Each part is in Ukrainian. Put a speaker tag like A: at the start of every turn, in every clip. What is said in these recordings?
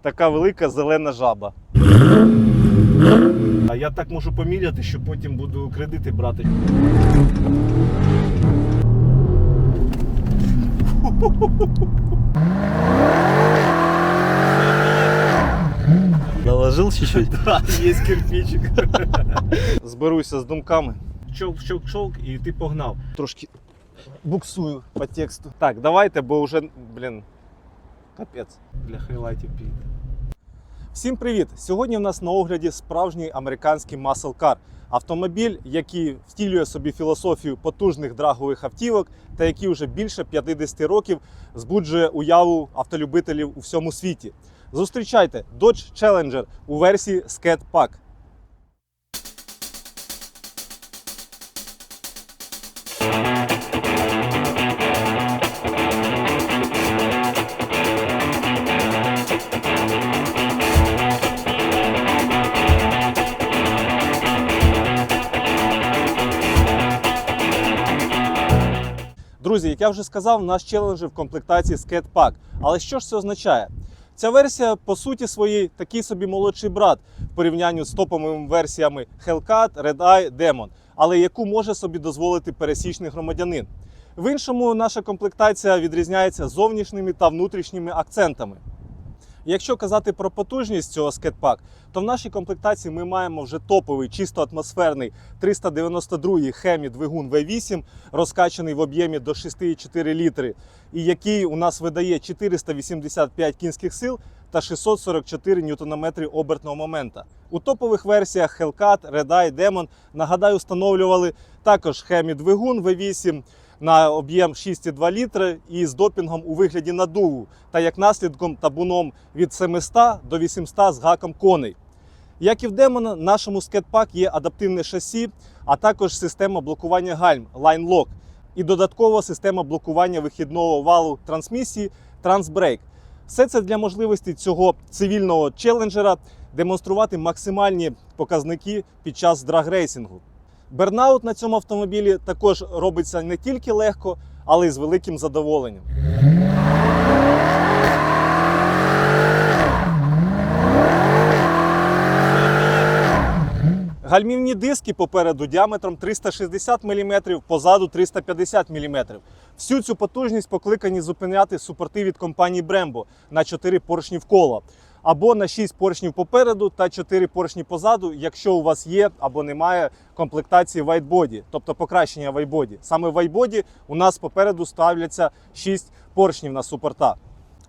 A: Така велика зелена жаба. А я так можу поміряти, що потім буду кредити брати.
B: Наложил чуть-чуть?
A: Да, є кирпичик. Зберуся з думками. Щолк-щолк-щолк і ти погнав. Трошки буксую по тексту. Так, давайте, бо вже, капець. Для хайлайтів піде. Всім привіт! Сьогодні в нас на огляді справжній американський Muscle Car. Автомобіль, який втілює собі філософію потужних драгових автівок та який вже більше 50 років збуджує уяву автолюбителів у всьому світі. Зустрічайте Dodge Challenger у версії Scat Pack. Друзі, як я вже сказав, наш Challenger в комплектації Scat Pack. Але що ж це означає? Ця версія, по суті своїй, такий собі молодший брат в порівнянні з топовими версіями Hellcat, Redeye, Demon, але яку може собі дозволити пересічний громадянин. В іншому наша комплектація відрізняється зовнішніми та внутрішніми акцентами. Якщо казати про потужність цього Scat Pack, то в нашій комплектації ми маємо вже топовий, чисто атмосферний 392-й Hemi двигун V8, розкачаний в об'ємі до 6,4 літри, і який у нас видає 485 кінських сил та 644 ньютонометри обертного моменту. У топових версіях Hellcat, Redeye, Demon, нагадаю, встановлювали також Hemi двигун V8, на об'єм 6,2 літри і з допінгом у вигляді надуву, та як наслідком табуном від 700 до 800 з гаком коней. Як і в Demon, нашому Scat Pack є адаптивне шасі, а також система блокування гальм Line Lock і додатково система блокування вихідного валу трансмісії TransBrake. Все це для можливості цього цивільного челенджера демонструвати максимальні показники під час драгрейсингу. Бернаут на цьому автомобілі також робиться не тільки легко, але й з великим задоволенням. Гальмівні диски попереду діаметром 360 мм, позаду 350 мм. Всю цю потужність покликані зупиняти супорти від компанії Brembo на 4 поршні в коло, або на 6 поршнів попереду та 4 поршні позаду, якщо у вас є або немає комплектації Widebody, тобто покращення Widebody. Саме в Widebody у нас попереду ставляться 6 поршнів на супорта.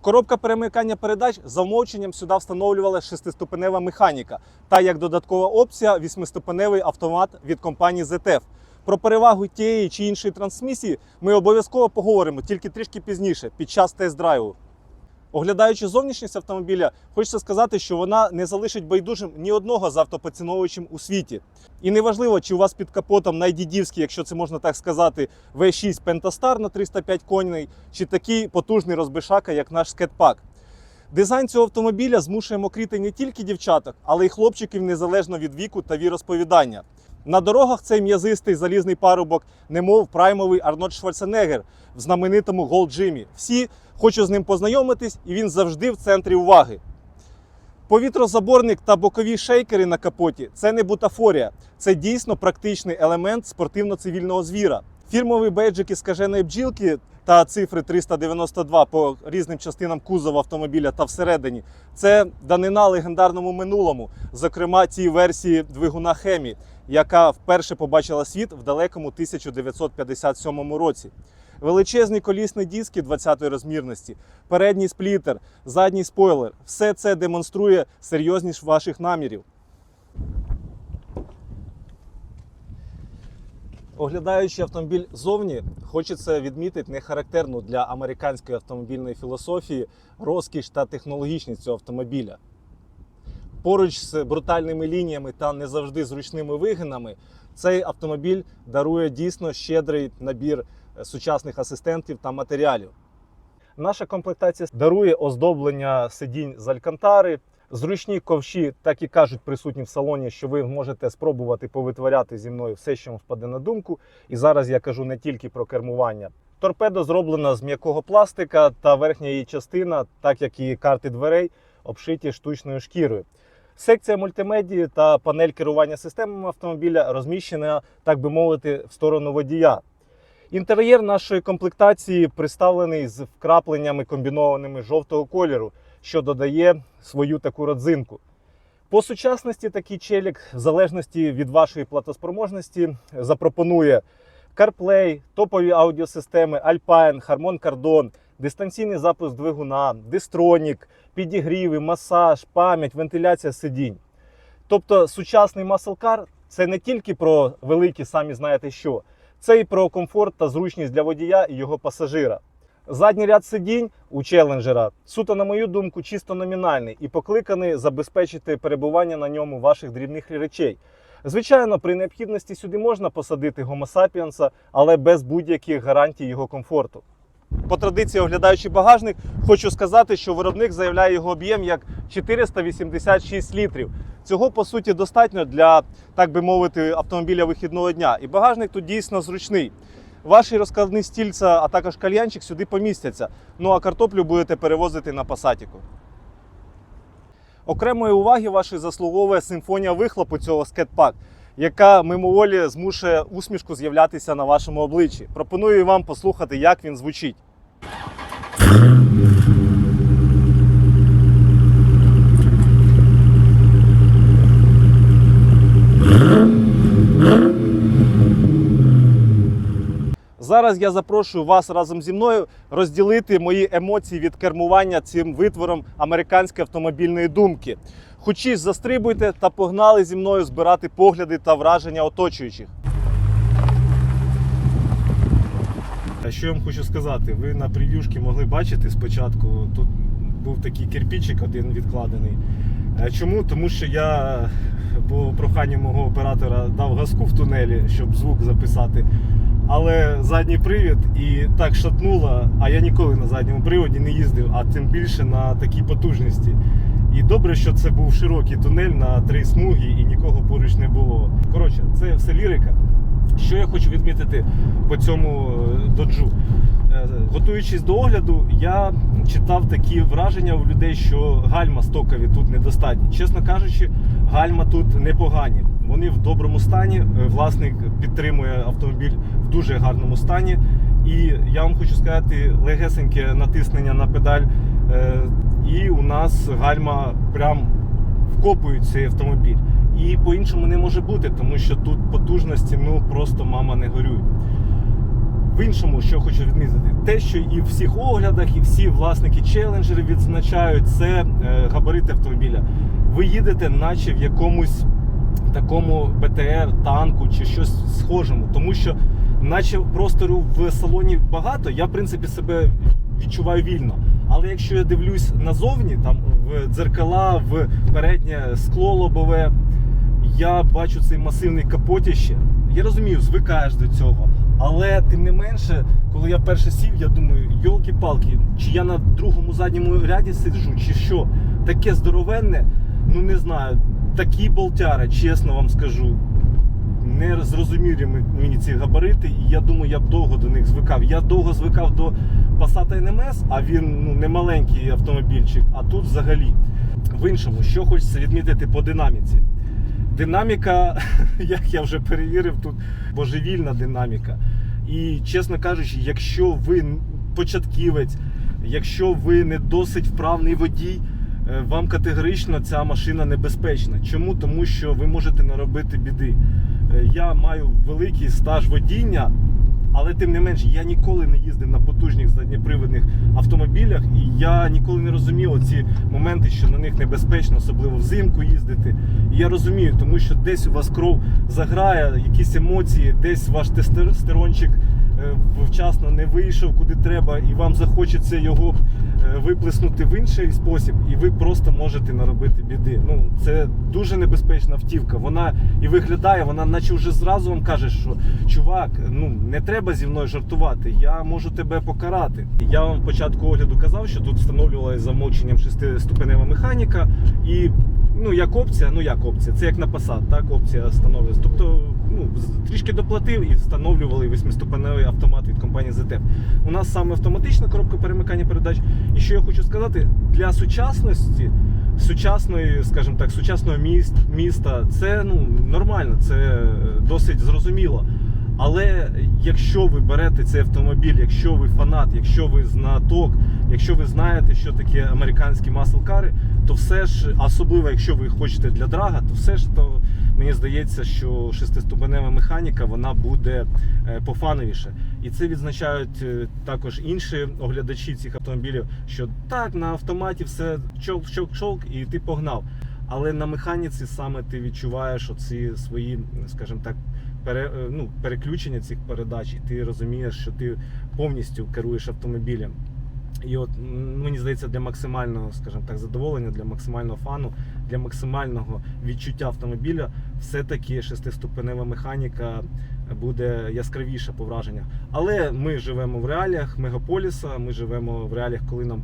A: Коробка перемикання передач за умовченням сюди встановлювала 6-ступенева механіка та як додаткова опція 8-ступеневий автомат від компанії ZF. Про перевагу тієї чи іншої трансмісії ми обов'язково поговоримо тільки трішки пізніше, під час тест-драйву. Оглядаючи зовнішність автомобіля, хочеться сказати, що вона не залишить байдужим ні одного з автопоціновувачів у світі. І неважливо, чи у вас під капотом найдідівський, якщо це можна так сказати, V6 Pentastar на 305 коней, чи такий потужний розбишака, як наш Scat Pack. Дизайн цього автомобіля змушує мокріти не тільки дівчаток, але й хлопчиків незалежно від віку та віросповідання. На дорогах цей м'язистий залізний парубок, немов праймовий Арнольд Шварценеггер в знаменитому Gold Jimmy. Всі хочуть з ним познайомитись, і він завжди в центрі уваги. Повітрозаборник та бокові шейкери на капоті – це не бутафорія, це дійсно практичний елемент спортивно-цивільного звіра. Фірмові бейджики скаженої бджілки та цифри 392 по різним частинам кузова автомобіля та всередині – це данина легендарному минулому, зокрема цій версії двигуна Hemi, яка вперше побачила світ в далекому 1957 році. Величезні колісні диски 20-ї розмірності, передній сплітер, задній спойлер – все це демонструє серйозність ваших намірів. Оглядаючи автомобіль ззовні, хочеться відмітити нехарактерну для американської автомобільної філософії розкіш та технологічність цього автомобіля. Поруч з брутальними лініями та не завжди зручними вигинами, цей автомобіль дарує дійсно щедрий набір сучасних асистентів та матеріалів. Наша комплектація дарує оздоблення сидінь з алькантари, зручні ковші, так і кажуть, присутні в салоні, що ви можете спробувати повитворяти зі мною все, що вам впаде на думку. І зараз я кажу не тільки про кермування. Торпедо зроблена з м'якого пластика та верхня її частина, так як і карти дверей, обшиті штучною шкірою. Секція мультимедії та панель керування системами автомобіля розміщена, так би мовити, в сторону водія. Інтер'єр нашої комплектації представлений з вкрапленнями комбінованими жовтого кольору, що додає свою таку родзинку. По сучасності такий челік, в залежності від вашої платоспроможності, запропонує CarPlay, топові аудіосистеми Alpine, Harman Kardon, дистанційний запуск двигуна, дистронік, підігріви, масаж, пам'ять, вентиляція сидінь. Тобто сучасний Muscle Car – це не тільки про великі, самі знаєте що, це і про комфорт та зручність для водія і його пасажира. Задній ряд сидінь у Челенджера, суто на мою думку, чисто номінальний і покликаний забезпечити перебування на ньому ваших дрібних речей. Звичайно, при необхідності сюди можна посадити Homo sapiens, але без будь-яких гарантій його комфорту. По традиції, оглядаючи багажник, хочу сказати, що виробник заявляє його об'єм як 486 літрів. Цього, по суті, достатньо для, так би мовити, автомобіля вихідного дня. І багажник тут дійсно зручний. Ваші розкладні стільця, а також кальянчик сюди помістяться. Ну а картоплю будете перевозити на пасатіку. Окремої уваги вашої заслуговує симфонія вихлопу цього скетпак, яка мимоволі змушує усмішку з'являтися на вашому обличчі. Пропоную вам послухати, як він звучить. Зараз я запрошую вас разом зі мною розділити мої емоції від кермування цим витвором американської автомобільної думки. Хочеш, застрибуйте та погнали зі мною збирати погляди та враження оточуючих. Що я вам хочу сказати, ви на прев'юшки могли бачити спочатку, тут був такий кирпичик один відкладений. Чому? Тому що я по проханню мого оператора дав газку в тунелі, щоб звук записати. Але задній привід і так шатнуло, а я ніколи на задньому приводі не їздив, а тим більше на такій потужності. І добре, що це був широкий тунель на 3 смуги і нікого поруч не було. Коротше, це все лірика. Що я хочу відмітити по цьому доджу? Готуючись до огляду, я читав такі враження у людей, що гальма стокові тут недостатні. Чесно кажучи, гальма тут непогані. Вони в доброму стані, власник підтримує автомобіль в дуже гарному стані. І я вам хочу сказати, легесеньке натиснення на педаль, і у нас гальма прям вкопують цей автомобіль. І по-іншому не може бути, тому що тут потужності, ну просто мама не горюй. В іншому, що хочу відмітити, те, що і в всіх оглядах, і всі власники челенджерів відзначають, це габарити автомобіля. Ви їдете наче в якомусь такому БТР, танку чи щось схожому, тому що наче простору в салоні багато, я в принципі себе відчуваю вільно. Але якщо я дивлюсь назовні, там в дзеркала, в переднє скло лобове, я бачу цей масивний капотіще. Я розумію, звикаєш до цього. Але тим не менше, коли я перше сів, я думаю, йолки-палки, чи я на другому задньому ряді сиджу, чи що. Таке здоровенне, ну не знаю, такі болтяри, чесно вам скажу. Не зрозумілі мені ці габарити, і я думаю, я б довго до них звикав. Я довго звикав до Passat NMS, а він не маленький автомобільчик, а тут взагалі. В іншому, що хочеться відмітити по динаміці. Динаміка, як я вже перевірив, тут божевільна динаміка. І, чесно кажучи, якщо ви початківець, якщо ви не досить вправний водій, вам категорично ця машина небезпечна. Чому? Тому що ви можете наробити біди. Я маю великий стаж водіння, але тим не менш, я ніколи не їздив на потужних задньопривідних автомобілях, і я ніколи не розумів оці моменти, що на них небезпечно, особливо взимку їздити. І я розумію, тому що десь у вас кров заграє, якісь емоції, десь ваш тестостерончик вчасно не вийшов куди треба, і вам захочеться його виплеснути в інший спосіб, і ви просто можете наробити біди. Ну, це дуже небезпечна автівка. Вона і виглядає, вона наче вже зразу вам каже, що чувак, ну не треба зі мною жартувати, я можу тебе покарати. Я вам в початку огляду казав, що тут встановлювалася за замовченням 6-ступенева механіка, і як опція, це як на Passat, так, опція становиться. Тобто, трішки доплатив і встановлювали 8-ступеневий автомат від компанії ZF. У нас саме автоматична коробка перемикання передач. І що я хочу сказати, для сучасної, скажімо так, сучасного міста це нормально, це досить зрозуміло. Але якщо ви берете цей автомобіль, якщо ви фанат, якщо ви знаток, якщо ви знаєте, що таке американські маслкари, то все ж, особливо якщо ви хочете для драга, то все ж, то мені здається, що 6-ступенева механіка, вона буде пофановіше. І це відзначають також інші оглядачі цих автомобілів, що так, на автоматі все чолк-чолк-чолк і ти погнав. Але на механіці саме ти відчуваєш оці свої, скажімо так, переключення цих передач, і ти розумієш, що ти повністю керуєш автомобілем. І от, мені здається, для максимального, скажімо так, задоволення, для максимального фану, для максимального відчуття автомобіля, все-таки 6-ступенева механіка буде яскравіша по враженнях. Але ми живемо в реаліях мегаполіса, ми живемо в реаліях, коли нам,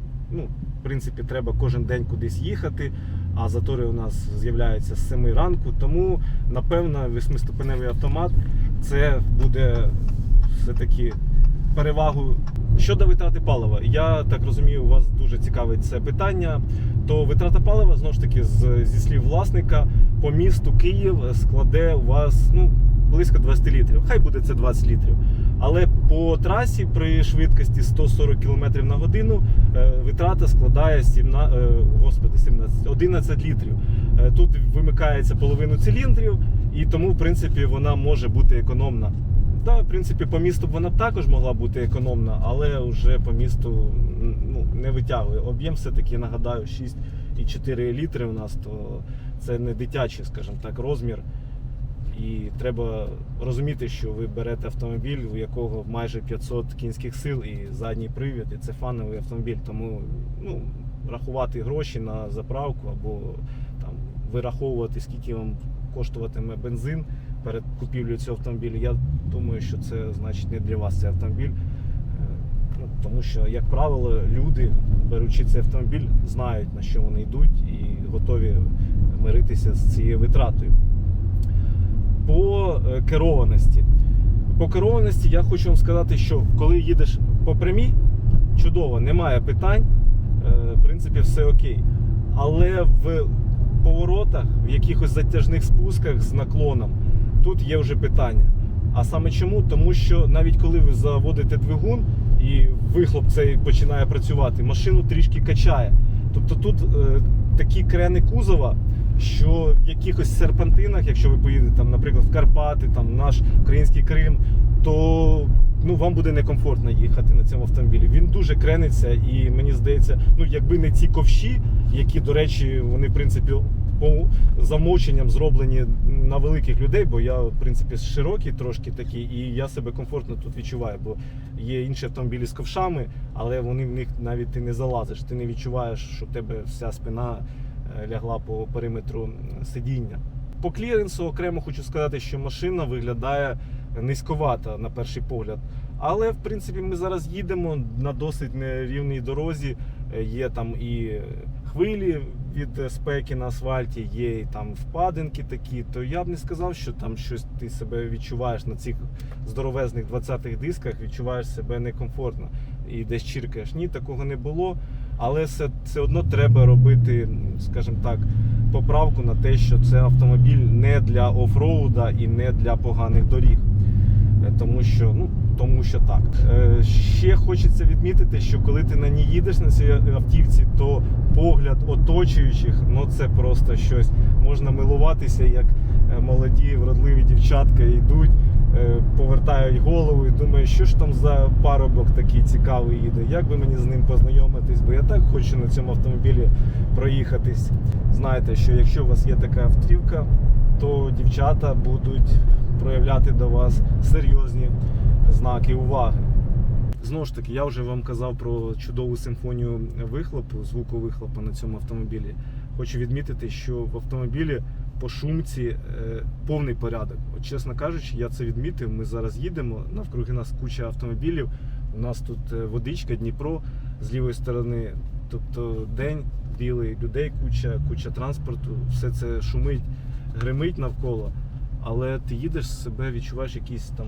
A: в принципі, треба кожен день кудись їхати, а затори у нас з'являються з 7 ранку, тому, напевно, 8-ступеневий автомат це буде все-таки перевагу. Щодо витрати палива, я так розумію, у вас дуже цікавить це питання, то витрата палива, знову ж таки, зі слів власника, по місту Київ складе у вас близько 20 літрів, хай буде це 20 літрів. Але по трасі при швидкості 140 км на годину витрата складає 11 літрів. Тут вимикається половину циліндрів, і тому, в принципі, вона може бути економна. Так, в принципі, по місту вона б також могла бути економна, але вже по місту не витягує. Об'єм все-таки, нагадаю, 6,4 літри у нас, то це не дитячий, скажімо так, розмір. І треба розуміти, що ви берете автомобіль, у якого майже 500 кінських сил і задній привід, і це фановий автомобіль. Тому рахувати гроші на заправку або там вираховувати, скільки вам коштуватиме бензин перед купівлею цього автомобіля, я думаю, що це значить не для вас цей автомобіль. Тому що, як правило, люди, беручи цей автомобіль, знають, на що вони йдуть і готові миритися з цією витратою. По керованості. По керованості я хочу вам сказати, що коли їдеш по прямій, чудово, немає питань, в принципі, все окей. Але в поворотах, в якихось затяжних спусках з наклоном, тут є вже питання. А саме чому? Тому що навіть коли ви заводите двигун і вихлоп цей починає працювати, машину трішки качає. Тобто тут такі крени кузова, що в якихось серпантинах, якщо ви поїдете, там, наприклад, в Карпати, там, наш український Крим, то вам буде некомфортно їхати на цьому автомобілі. Він дуже крениться і, мені здається, якби не ці ковші, які, до речі, вони, в принципі, по замовченням зроблені на великих людей, бо я, в принципі, широкий трошки такий, і я себе комфортно тут відчуваю, бо є інші автомобілі з ковшами, але вони в них навіть ти не залазиш, ти не відчуваєш, що в тебе вся спина лягла по периметру сидіння. По кліренсу окремо хочу сказати, що машина виглядає низьковато на перший погляд. Але, в принципі, ми зараз їдемо на досить нерівній дорозі. Є там і хвилі від спеки на асфальті, є і там впадинки такі. То я б не сказав, що там щось ти себе відчуваєш на цих здоровезних 20-х дисках, відчуваєш себе некомфортно і десь чіркаєш. Ні, такого не було. Але все одно треба робити, скажімо так, поправку на те, що це автомобіль не для офроуда і не для поганих доріг. Тому що так. Ще хочеться відмітити, що коли ти на ній їдеш на цій автівці, то погляд оточуючих, це просто щось. Можна милуватися, як молоді, вродливі дівчатка йдуть, повертають голову і думають, що ж там за парубок такий цікавий їде, як би мені з ним познайомитись, бо я так хочу на цьому автомобілі проїхатись. Знаєте, що якщо у вас є така автівка, то дівчата будуть проявляти до вас серйозні знаки уваги. Знову ж таки, я вже вам казав про чудову симфонію вихлопу, звуку вихлопу на цьому автомобілі. Хочу відмітити, що в автомобілі по шумці повний порядок. От, чесно кажучи, я це відмітив. Ми зараз їдемо, навкруги нас куча автомобілів. У нас тут водичка, Дніпро з лівої сторони. Тобто день білий, людей куча транспорту, все це шумить, гримить навколо.
B: але ти їдеш себе, відчуваєш якісь там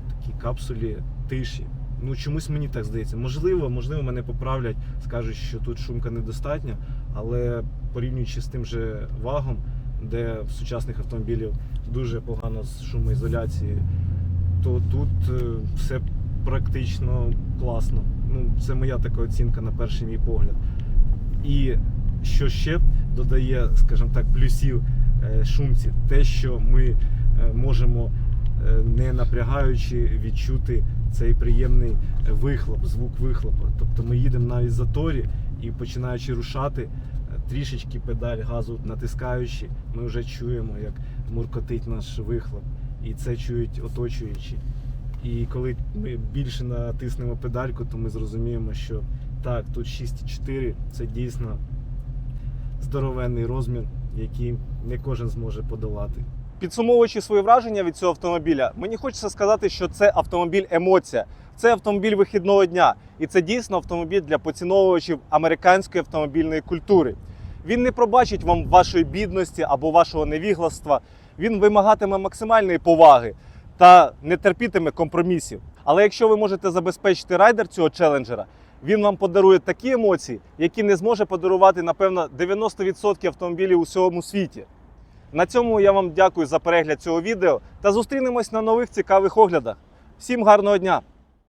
B: такі капсулі тиші. Ну, чомусь мені так здається. Можливо, мене поправлять, скажуть, що тут шумка недостатня, але порівнюючи з тим же вагом, де в сучасних автомобілів дуже погано з шумоізоляцією, то тут все практично класно. Ну, це моя така оцінка на перший мій погляд. І що ще додає, скажімо так, плюсів шумці, те, що ми можемо, не напрягаючи, відчути цей приємний вихлоп, звук вихлопу. Тобто ми їдемо навіть в заторі і починаючи рушати, трішечки педаль газу натискаючи, ми вже чуємо, як муркотить наш вихлоп. І це чують оточуючі. І коли ми більше натиснемо педальку, то ми зрозуміємо, що так, тут 6,4 це дійсно здоровенний розмір, який не кожен зможе подолати.
A: Підсумовуючи свої враження від цього автомобіля, мені хочеться сказати, що це автомобіль емоція, це автомобіль вихідного дня. І це дійсно автомобіль для поціновувачів американської автомобільної культури. Він не пробачить вам вашої бідності або вашого невігластва. Він вимагатиме максимальної поваги та не терпітиме компромісів. Але якщо ви можете забезпечити райдер цього челенджера, він вам подарує такі емоції, які не зможе подарувати, напевно, 90% автомобілів у всьому світі. На цьому я вам дякую за перегляд цього відео та зустрінемось на нових цікавих оглядах. Всім гарного дня!